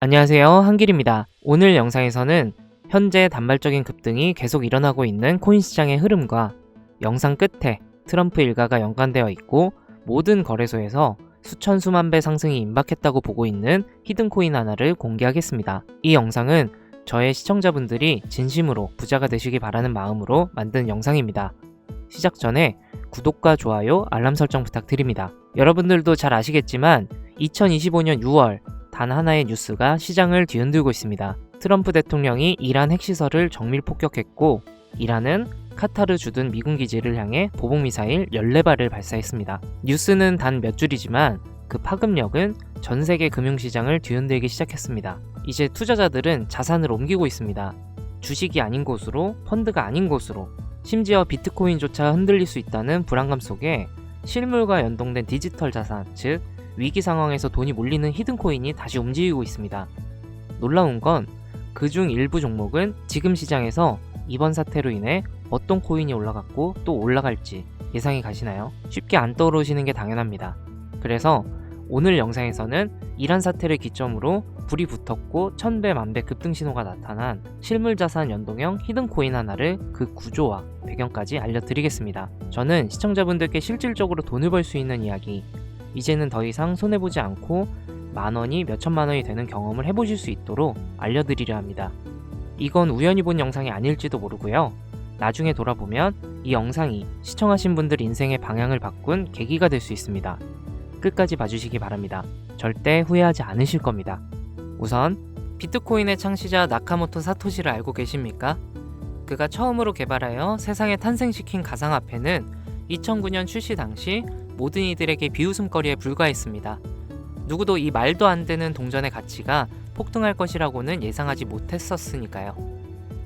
안녕하세요, 한길입니다. 오늘 영상에서는 현재 단발적인 급등이 계속 일어나고 있는 코인 시장의 흐름과 영상 끝에 트럼프 일가가 연관되어 있고 모든 거래소에서 수천 수만 배 상승이 임박했다고 보고 있는 히든코인 하나를 공개하겠습니다. 이 영상은 저의 시청자분들이 진심으로 부자가 되시기 바라는 마음으로 만든 영상입니다. 시작 전에 구독과 좋아요, 알람 설정 부탁드립니다. 여러분들도 잘 아시겠지만 2025년 6월 단 하나의 뉴스가 시장을 뒤흔들고 있습니다. 트럼프 대통령이 이란 핵시설을 정밀 폭격했고 이란은 카타르 주둔 미군 기지를 향해 보복미사일 14발을 발사했습니다. 뉴스는 단 몇 줄이지만 그 파급력은 전 세계 금융시장을 뒤흔들기 시작했습니다. 이제 투자자들은 자산을 옮기고 있습니다. 주식이 아닌 곳으로, 펀드가 아닌 곳으로, 심지어 비트코인조차 흔들릴 수 있다는 불안감 속에 실물과 연동된 디지털 자산, 즉 위기 상황에서 돈이 몰리는 히든코인이 다시 움직이고 있습니다. 놀라운 건 그중 일부 종목은 지금 시장에서 이번 사태로 인해 어떤 코인이 올라갔고 또 올라갈지 예상이 가시나요? 쉽게 안 떠오르시는 게 당연합니다. 그래서 오늘 영상에서는 이란 사태를 기점으로 불이 붙었고 천배 만배 급등 신호가 나타난 실물자산 연동형 히든코인 하나를 그 구조와 배경까지 알려드리겠습니다. 저는 시청자분들께 실질적으로 돈을 벌 수 있는 이야기, 이제는 더 이상 손해보지 않고 만원이 몇천만원이 되는 경험을 해보실 수 있도록 알려드리려 합니다. 이건 우연히 본 영상이 아닐지도 모르고요. 나중에 돌아보면 이 영상이 시청하신 분들 인생의 방향을 바꾼 계기가 될 수 있습니다. 끝까지 봐주시기 바랍니다. 절대 후회하지 않으실 겁니다. 우선 비트코인의 창시자 나카모토 사토시를 알고 계십니까? 그가 처음으로 개발하여 세상에 탄생시킨 가상화폐는 2009년 출시 당시 모든 이들에게 비웃음거리에 불과했습니다. 누구도 이 말도 안 되는 동전의 가치가 폭등할 것이라고는 예상하지 못했었으니까요.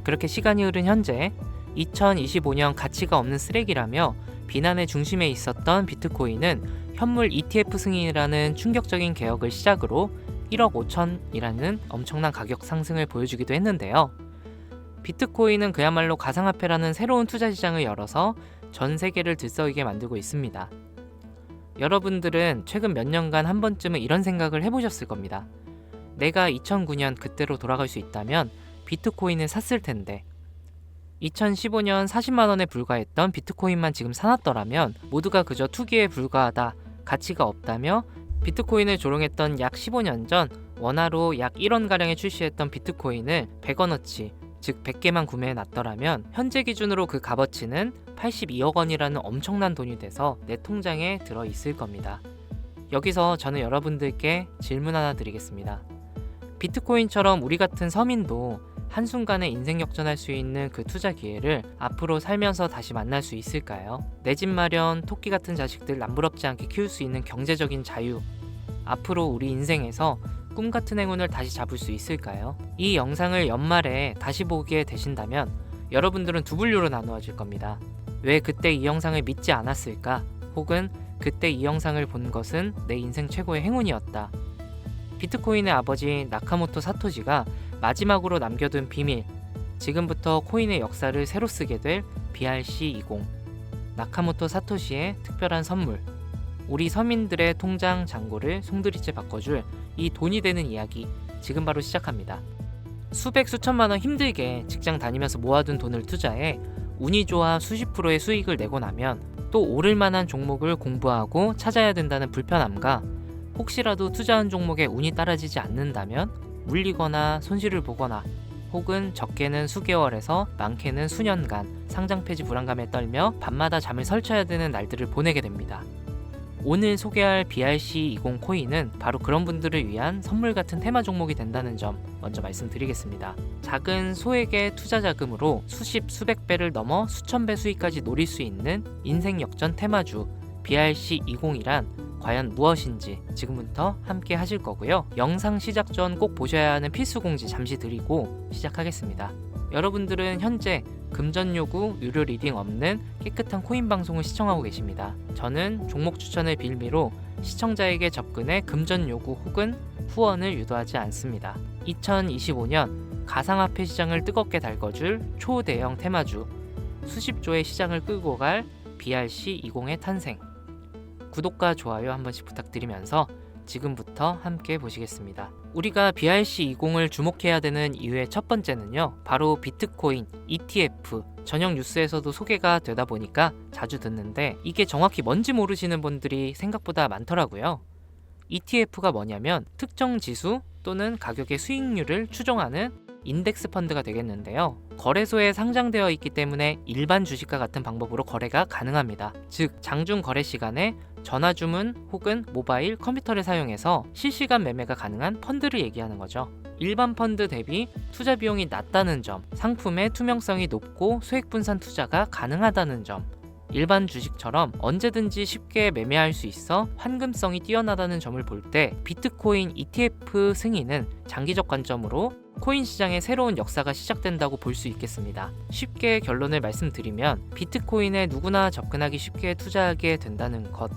그렇게 시간이 흐른 현재 2025년 가치가 없는 쓰레기라며 비난의 중심에 있었던 비트코인은 현물 ETF 승인이라는 충격적인 개혁을 시작으로 1억 5천이라는 엄청난 가격 상승을 보여주기도 했는데요. 비트코인은 그야말로 가상화폐라는 새로운 투자 시장을 열어서 전 세계를 들썩이게 만들고 있습니다. 여러분들은 최근 몇 년간 한 번쯤은 이런 생각을 해보셨을 겁니다. 내가 2009년 그때로 돌아갈 수 있다면 비트코인을 샀을 텐데 2015년 40만원에 불과했던 비트코인만 지금 사놨더라면 모두가 그저 투기에 불과하다, 가치가 없다며 비트코인을 조롱했던 약 15년 전 원화로 약 1원가량에 출시했던 비트코인을 100원어치, 즉 100개만 구매해 놨더라면 현재 기준으로 그 값어치는 82억 원이라는 엄청난 돈이 돼서 내 통장에 들어 있을 겁니다. 여기서 저는 여러분들께 질문 하나 드리겠습니다. 비트코인처럼 우리 같은 서민도 한순간에 인생 역전할 수 있는 그 투자 기회를 앞으로 살면서 다시 만날 수 있을까요? 내 집 마련, 토끼 같은 자식들 남부럽지 않게 키울 수 있는 경제적인 자유, 앞으로 우리 인생에서 꿈 같은 행운을 다시 잡을 수 있을까요? 이 영상을 연말에 다시 보게 되신다면 여러분들은 두 분류로 나누어질 겁니다. 왜 그때 이 영상을 믿지 않았을까? 혹은 그때 이 영상을 본 것은 내 인생 최고의 행운이었다. 비트코인의 아버지 나카모토 사토시가 마지막으로 남겨둔 비밀, 지금부터 코인의 역사를 새로 쓰게 될 BRC20, 나카모토 사토시의 특별한 선물, 우리 서민들의 통장 잔고를 송두리째 바꿔줄 이 돈이 되는 이야기, 지금 바로 시작합니다. 수백 수천만 원 힘들게 직장 다니면서 모아둔 돈을 투자해 운이 좋아 수십 프로의 수익을 내고 나면 또 오를 만한 종목을 공부하고 찾아야 된다는 불편함과 혹시라도 투자한 종목에 운이 따라지지 않는다면 물리거나 손실을 보거나 혹은 적게는 수개월에서 많게는 수년간 상장 폐지 불안감에 떨며 밤마다 잠을 설쳐야 되는 날들을 보내게 됩니다. 오늘 소개할 BRC20 코인은 바로 그런 분들을 위한 선물 같은 테마 종목이 된다는 점 먼저 말씀드리겠습니다. 작은 소액의 투자 자금으로 수십 수백 배를 넘어 수천 배 수익까지 노릴 수 있는 인생 역전 테마주 BRC20이란 과연 무엇인지 지금부터 함께 하실 거고요. 영상 시작 전 꼭 보셔야 하는 필수 공지 잠시 드리고 시작하겠습니다. 여러분들은 현재 금전 요구, 유료 리딩 없는 깨끗한 코인 방송을 시청하고 계십니다. 저는 종목 추천을 빌미로 시청자에게 접근해 금전 요구 혹은 후원을 유도하지 않습니다. 2025년 가상화폐 시장을 뜨겁게 달궈줄 초대형 테마주, 수십조의 시장을 끌고 갈 BRC20의 탄생. 구독과 좋아요 한 번씩 부탁드리면서 지금부터 함께 보시겠습니다. 우리가 BRC20을 주목해야 되는 이유의 첫 번째는요, 바로 비트코인, ETF, 저녁 뉴스에서도 소개가 되다 보니까 자주 듣는데 이게 정확히 뭔지 모르시는 분들이 생각보다 많더라고요. ETF가 뭐냐면 특정 지수 또는 가격의 수익률을 추종하는 인덱스 펀드가 되겠는데요. 거래소에 상장되어 있기 때문에 일반 주식과 같은 방법으로 거래가 가능합니다. 즉, 장중 거래 시간에 전화 주문 혹은 모바일, 컴퓨터를 사용해서 실시간 매매가 가능한 펀드를 얘기하는 거죠. 일반 펀드 대비 투자 비용이 낮다는 점, 상품의 투명성이 높고 수익 분산 투자가 가능하다는 점, 일반 주식처럼 언제든지 쉽게 매매할 수 있어 환금성이 뛰어나다는 점을 볼 때 비트코인 ETF 승인은 장기적 관점으로 코인 시장의 새로운 역사가 시작된다고 볼 수 있겠습니다. 쉽게 결론을 말씀드리면 비트코인에 누구나 접근하기 쉽게 투자하게 된다는 것,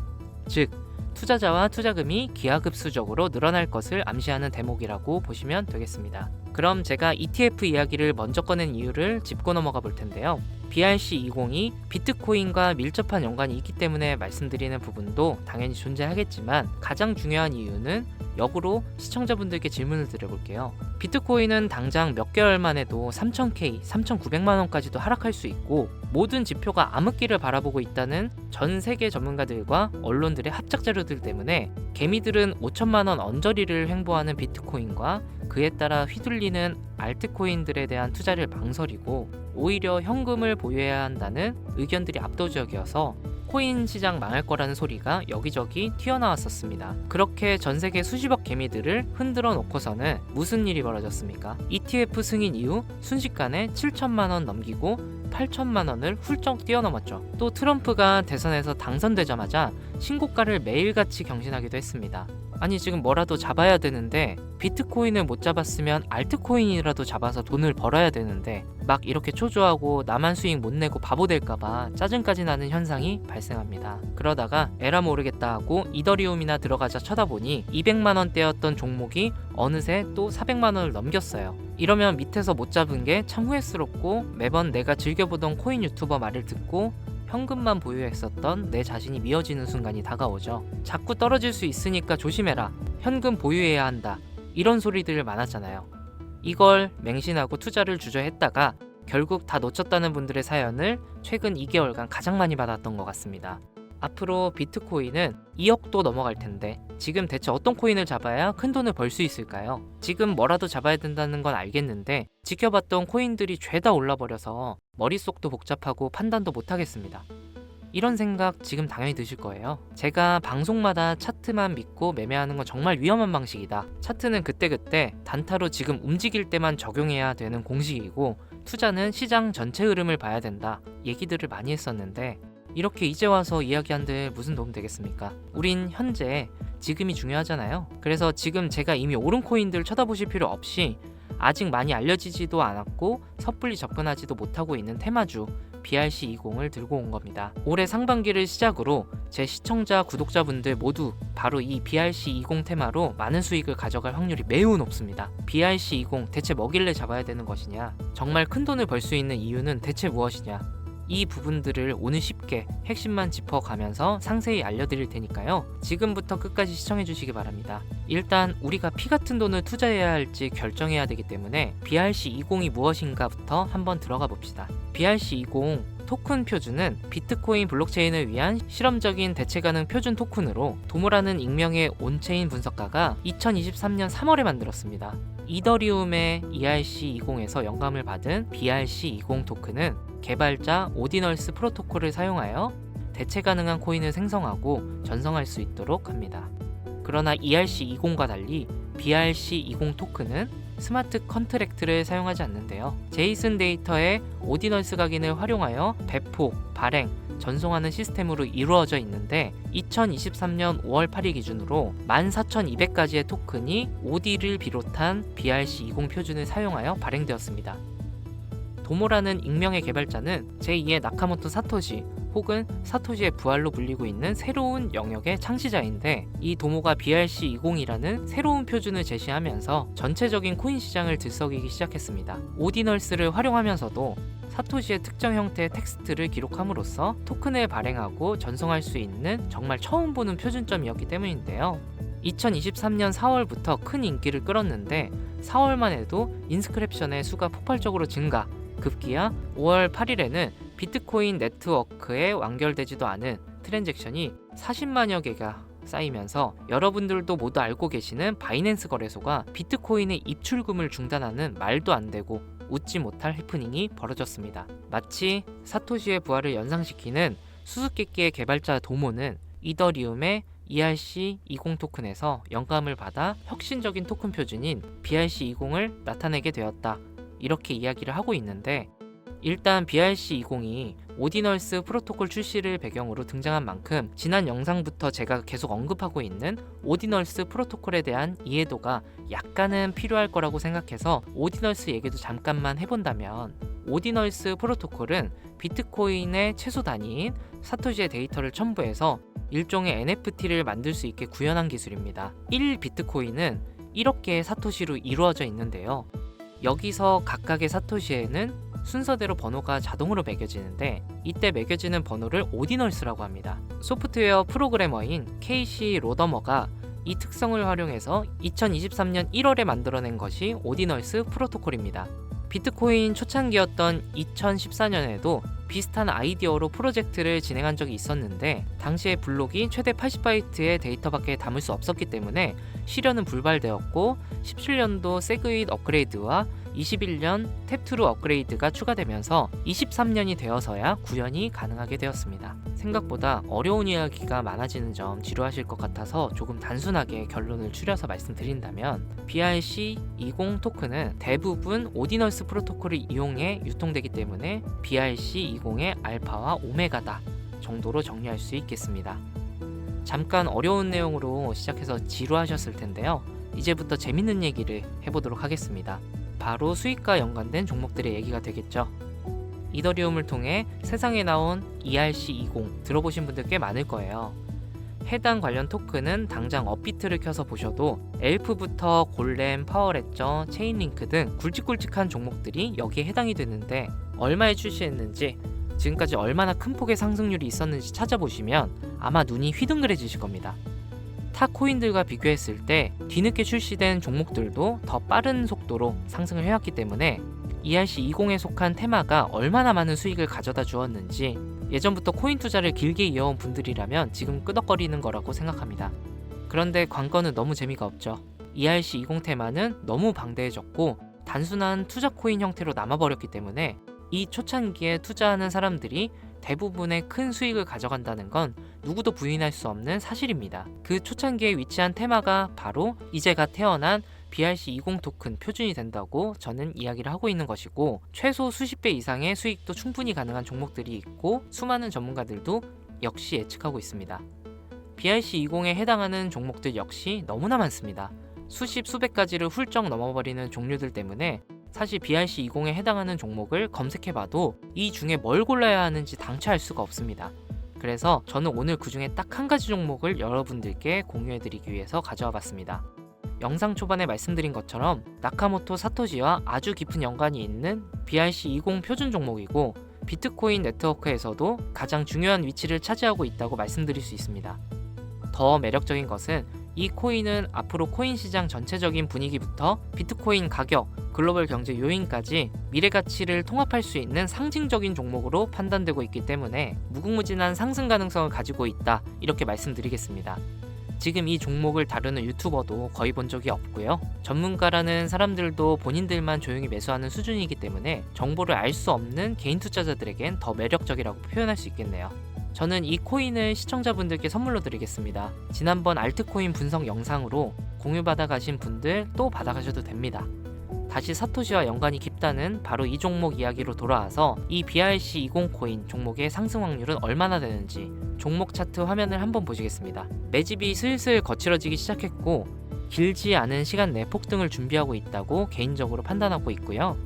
즉 투자자와 투자금이 기하급수적으로 늘어날 것을 암시하는 대목이라고 보시면 되겠습니다. 그럼 제가 ETF 이야기를 먼저 꺼낸 이유를 짚고 넘어가 볼 텐데요. BRC20이 비트코인과 밀접한 연관이 있기 때문에 말씀드리는 부분도 당연히 존재하겠지만 가장 중요한 이유는 역으로 시청자분들께 질문을 드려볼게요. 비트코인은 당장 몇 개월만 해도 3,000K, 3,900만 원까지도 하락할 수 있고 모든 지표가 암흑기를 바라보고 있다는 전 세계 전문가들과 언론들의 합작 자료들 때문에 개미들은 5천만 원 언저리를 횡보하는 비트코인과 그에 따라 휘둘리는 알트코인들에 대한 투자를 망설이고 오히려 현금을 보유해야 한다는 의견들이 압도적이어서 코인 시장 망할 거라는 소리가 여기저기 튀어나왔었습니다. 그렇게 전 세계 수십억 개미들을 흔들어 놓고서는 무슨 일이 벌어졌습니까? ETF 승인 이후 순식간에 7천만 원 넘기고 8천만 원을 훌쩍 뛰어넘었죠. 또 트럼프가 대선에서 당선되자마자 신고가를 매일같이 경신하기도 했습니다. 아니 지금 뭐라도 잡아야 되는데 비트코인을 못 잡았으면 알트코인이라도 잡아서 돈을 벌어야 되는데 막 이렇게 초조하고 나만 수익 못 내고 바보 될까봐 짜증까지 나는 현상이 발생합니다. 그러다가 에라 모르겠다 하고 이더리움이나 들어가자 쳐다보니 200만 원대였던 종목이 어느새 또 400만 원을 넘겼어요. 이러면 밑에서 못 잡은 게 참 후회스럽고 매번 내가 즐겨보던 코인 유튜버 말을 듣고 현금만 보유했었던 내 자신이 미어지는 순간이 다가오죠. 자꾸 떨어질 수 있으니까 조심해라. 현금 보유해야 한다. 이런 소리들 많았잖아요. 이걸 맹신하고 투자를 주저했다가 결국 다 놓쳤다는 분들의 사연을 최근 2개월간 가장 많이 받았던 것 같습니다. 앞으로 비트코인은 2억도 넘어갈 텐데 지금 대체 어떤 코인을 잡아야 큰 돈을 벌 수 있을까요? 지금 뭐라도 잡아야 된다는 건 알겠는데 지켜봤던 코인들이 죄다 올라버려서 머릿속도 복잡하고 판단도 못하겠습니다. 이런 생각 지금 당연히 드실 거예요. 제가 방송마다 차트만 믿고 매매하는 건 정말 위험한 방식이다. 차트는 그때그때 단타로 지금 움직일 때만 적용해야 되는 공식이고 투자는 시장 전체 흐름을 봐야 된다. 얘기들을 많이 했었는데 이렇게 이제 와서 이야기한들 무슨 도움 되겠습니까? 우린 현재 지금이 중요하잖아요. 그래서 지금 제가 이미 오른 코인들 쳐다보실 필요 없이 아직 많이 알려지지도 않았고 섣불리 접근하지도 못하고 있는 테마주 BRC20을 들고 온 겁니다. 올해 상반기를 시작으로 제 시청자, 구독자분들 모두 바로 이 BRC20 테마로 많은 수익을 가져갈 확률이 매우 높습니다. BRC20 대체 뭐길래 잡아야 되는 것이냐? 정말 큰 돈을 벌 수 있는 이유는 대체 무엇이냐? 이 부분들을 오늘 쉽게 핵심만 짚어가면서 상세히 알려드릴 테니까요. 지금부터 끝까지 시청해주시기 바랍니다. 일단 우리가 피 같은 돈을 투자해야 할지 결정해야 되기 때문에 BRC20이 무엇인가부터 한번 들어가 봅시다. BRC20 토큰 표준은 비트코인 블록체인을 위한 실험적인 대체 가능 표준 토큰으로 도모라는 익명의 온체인 분석가가 2023년 3월에 만들었습니다. 이더리움의 ERC20에서 영감을 받은 BRC20 토큰은 개발자 오디널스 프로토콜을 사용하여 대체 가능한 코인을 생성하고 전송할 수 있도록 합니다. 그러나 ERC20과 달리 BRC20 토큰은 스마트 컨트랙트를 사용하지 않는데요. 제이슨 데이터의 오디널스 각인을 활용하여 배포, 발행, 전송하는 시스템으로 이루어져 있는데 2023년 5월 8일 기준으로 14,200가지의 토큰이 OD를 비롯한 BRC20 표준을 사용하여 발행되었습니다. 도모라는 익명의 개발자는 제2의 나카모토 사토시 혹은 사토시의 부활로 불리고 있는 새로운 영역의 창시자인데 이 도모가 BRC20이라는 새로운 표준을 제시하면서 전체적인 코인 시장을 들썩이기 시작했습니다. 오디널스를 활용하면서도 사토시의 특정 형태의 텍스트를 기록함으로써 토큰을 발행하고 전송할 수 있는 정말 처음 보는 표준점이었기 때문인데요. 2023년 4월부터 큰 인기를 끌었는데 4월만 해도 인스크립션의 수가 폭발적으로 증가, 급기야 5월 8일에는 비트코인 네트워크에 완결되지도 않은 트랜잭션이 40만여 개가 쌓이면서 여러분들도 모두 알고 계시는 바이낸스 거래소가 비트코인의 입출금을 중단하는 말도 안 되고 웃지 못할 해프닝이 벌어졌습니다. 마치 사토시의 부활을 연상시키는 수수께끼의 개발자 도모는 이더리움의 ERC20 토큰에서 영감을 받아 혁신적인 토큰 표준인 BRC20을 나타내게 되었다. 이렇게 이야기를 하고 있는데, 일단 BRC20이 오디널스 프로토콜 출시를 배경으로 등장한 만큼 지난 영상부터 제가 계속 언급하고 있는 오디널스 프로토콜에 대한 이해도가 약간은 필요할 거라고 생각해서 오디널스 얘기도 잠깐만 해본다면, 오디널스 프로토콜은 비트코인의 최소 단위인 사토시의 데이터를 첨부해서 일종의 NFT를 만들 수 있게 구현한 기술입니다. 1비트코인은 1억 개의 사토시로 이루어져 있는데요. 여기서 각각의 사토시에는 순서대로 번호가 자동으로 매겨지는데, 이때 매겨지는 번호를 오디널스라고 합니다. 소프트웨어 프로그래머인 케이시 로더머가 이 특성을 활용해서 2023년 1월에 만들어낸 것이 오디널스 프로토콜입니다. 비트코인 초창기였던 2014년에도 비슷한 아이디어로 프로젝트를 진행한 적이 있었는데, 당시에 블록이 최대 80바이트의 데이터밖에 담을 수 없었기 때문에 실현은 불발되었고, 17년도 세그윗 업그레이드와 21년 탭2루 업그레이드가 추가되면서 23년이 되어서야 구현이 가능하게 되었습니다. 생각보다 어려운 이야기가 많아지는 점 지루하실 것 같아서 조금 단순하게 결론을 추려서 말씀드린다면, BRC20 토큰은 대부분 오디널스 프로토콜을 이용해 유통되기 때문에 BRC20의 알파와 오메가다 정도로 정리할 수 있겠습니다. 잠깐 어려운 내용으로 시작해서 지루하셨을 텐데요. 이제부터 재밌는 얘기를 해보도록 하겠습니다. 바로 수익과 연관된 종목들의 얘기가 되겠죠. 이더리움을 통해 세상에 나온 ERC20 들어보신 분들 꽤 많을 거예요. 해당 관련 토큰은 당장 업비트를 켜서 보셔도 엘프부터 골렘, 파워레저, 체인링크 등 굵직굵직한 종목들이 여기에 해당이 되는데, 얼마에 출시했는지, 지금까지 얼마나 큰 폭의 상승률이 있었는지 찾아보시면 아마 눈이 휘둥그레지실 겁니다. 타 코인들과 비교했을 때 뒤늦게 출시된 종목들도 더 빠른 속도로 상승을 해왔기 때문에 ERC20에 속한 테마가 얼마나 많은 수익을 가져다 주었는지, 예전부터 코인 투자를 길게 이어온 분들이라면 지금 끄덕거리는 거라고 생각합니다. 그런데 관건은 너무 재미가 없죠. ERC20 테마는 너무 방대해졌고 단순한 투자 코인 형태로 남아버렸기 때문에 이 초창기에 투자하는 사람들이 대부분의 큰 수익을 가져간다는 건 누구도 부인할 수 없는 사실입니다. 그 초창기에 위치한 테마가 바로 이제가 태어난 BRC20 토큰 표준이 된다고 저는 이야기를 하고 있는 것이고, 최소 수십 배 이상의 수익도 충분히 가능한 종목들이 있고 수많은 전문가들도 역시 예측하고 있습니다. BRC20에 해당하는 종목들 역시 너무나 많습니다. 수십 수백 가지를 훌쩍 넘어버리는 종류들 때문에 사실 BRC20에 해당하는 종목을 검색해봐도 이 중에 뭘 골라야 하는지 당최 알 수가 없습니다. 그래서 저는 오늘 그 중에 딱 한 가지 종목을 여러분들께 공유해드리기 위해서 가져와 봤습니다. 영상 초반에 말씀드린 것처럼 나카모토 사토시와 아주 깊은 연관이 있는 BRC20 표준 종목이고, 비트코인 네트워크에서도 가장 중요한 위치를 차지하고 있다고 말씀드릴 수 있습니다. 더 매력적인 것은 이 코인은 앞으로 코인 시장 전체적인 분위기부터 비트코인 가격, 글로벌 경제 요인까지 미래 가치를 통합할 수 있는 상징적인 종목으로 판단되고 있기 때문에 무궁무진한 상승 가능성을 가지고 있다, 이렇게 말씀드리겠습니다. 지금 이 종목을 다루는 유튜버도 거의 본 적이 없고요. 전문가라는 사람들도 본인들만 조용히 매수하는 수준이기 때문에 정보를 알 수 없는 개인 투자자들에겐 더 매력적이라고 표현할 수 있겠네요. 저는 이 코인을 시청자분들께 선물로 드리겠습니다. 지난번 알트코인 분석 영상으로 공유받아 가신 분들 또 받아가셔도 됩니다. 다시 사토시와 연관이 깊다는 바로 이 종목 이야기로 돌아와서 이 BRC20 코인 종목의 상승 확률은 얼마나 되는지 종목 차트 화면을 한번 보시겠습니다. 매집이 슬슬 거칠어지기 시작했고 길지 않은 시간 내 폭등을 준비하고 있다고 개인적으로 판단하고 있고요.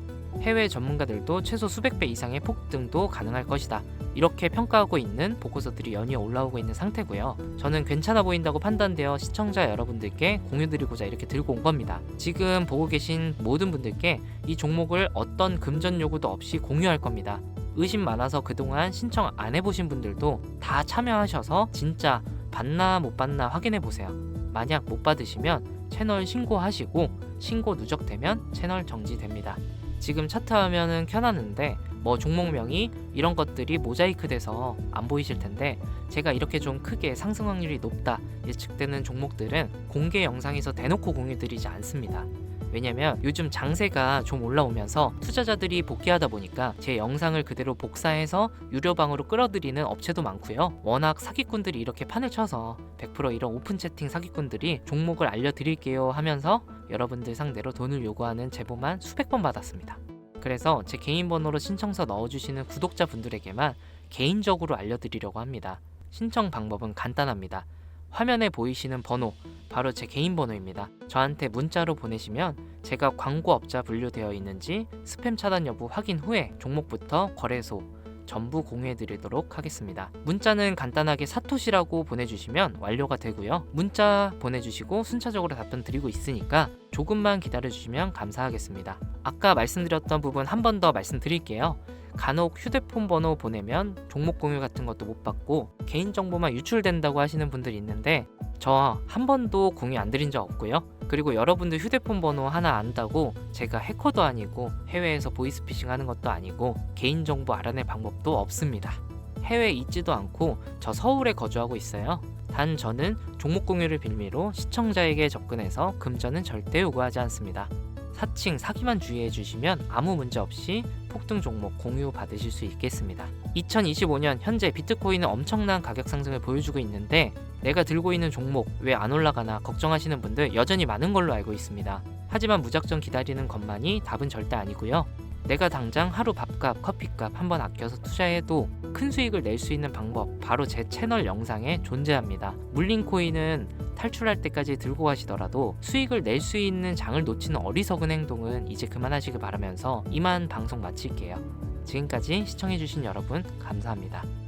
해외 전문가들도 최소 수백 배 이상의 폭등도 가능할 것이다, 이렇게 평가하고 있는 보고서들이 연이어 올라오고 있는 상태고요. 저는 괜찮아 보인다고 판단되어 시청자 여러분들께 공유드리고자 이렇게 들고 온 겁니다. 지금 보고 계신 모든 분들께 이 종목을 어떤 금전 요구도 없이 공유할 겁니다. 의심 많아서 그동안 신청 안 해보신 분들도 다 참여하셔서 진짜 받나 못 받나 확인해 보세요. 만약 못 받으시면 채널 신고하시고 신고 누적되면 채널 정지됩니다. 지금 차트 화면은 켜놨는데 뭐 종목명이 이런 것들이 모자이크 돼서 안 보이실 텐데, 제가 이렇게 좀 크게 상승 확률이 높다 예측되는 종목들은 공개 영상에서 대놓고 공유드리지 않습니다. 왜냐면 요즘 장세가 좀 올라오면서 투자자들이 복귀하다 보니까 제 영상을 그대로 복사해서 유료방으로 끌어들이는 업체도 많고요. 워낙 사기꾼들이 이렇게 판을 쳐서 100% 이런 오픈 채팅 사기꾼들이 종목을 알려드릴게요 하면서 여러분들 상대로 돈을 요구하는 제보만 수백 번 받았습니다. 그래서 제 개인 번호로 신청서 넣어주시는 구독자분들에게만 개인적으로 알려드리려고 합니다. 신청 방법은 간단합니다. 화면에 보이시는 번호, 바로 제 개인 번호입니다. 저한테 문자로 보내시면 제가 광고업자 분류되어 있는지 스팸 차단 여부 확인 후에 종목부터 거래소 전부 공유해드리도록 하겠습니다. 문자는 간단하게 사토시라고 보내주시면 완료가 되고요. 문자 보내주시고 순차적으로 답변 드리고 있으니까 조금만 기다려주시면 감사하겠습니다. 아까 말씀드렸던 부분 한 번 더 말씀드릴게요. 간혹 휴대폰 번호 보내면 종목 공유 같은 것도 못 받고 개인정보만 유출된다고 하시는 분들이 있는데, 저 한 번도 공유 안 드린 적 없고요. 그리고 여러분들 휴대폰 번호 하나 안다고 제가 해커도 아니고 해외에서 보이스피싱 하는 것도 아니고 개인정보 알아낼 방법도 없습니다. 해외에 있지도 않고 저 서울에 거주하고 있어요. 단 저는 종목 공유를 빌미로 시청자에게 접근해서 금전은 절대 요구하지 않습니다. 사칭, 사기만 주의해 주시면 아무 문제 없이 폭등 종목 공유 받으실 수 있겠습니다. 2025년 현재 비트코인은 엄청난 가격 상승을 보여주고 있는데, 내가 들고 있는 종목 왜 안 올라가나 걱정하시는 분들 여전히 많은 걸로 알고 있습니다. 하지만 무작정 기다리는 것만이 답은 절대 아니고요. 내가 당장 하루 밥값, 커피값 한번 아껴서 투자해도 큰 수익을 낼 수 있는 방법, 바로 제 채널 영상에 존재합니다. 물린 코인은 탈출할 때까지 들고 가시더라도 수익을 낼 수 있는 장을 놓치는 어리석은 행동은 이제 그만하시길 바라면서 이만 방송 마칠게요. 지금까지 시청해주신 여러분 감사합니다.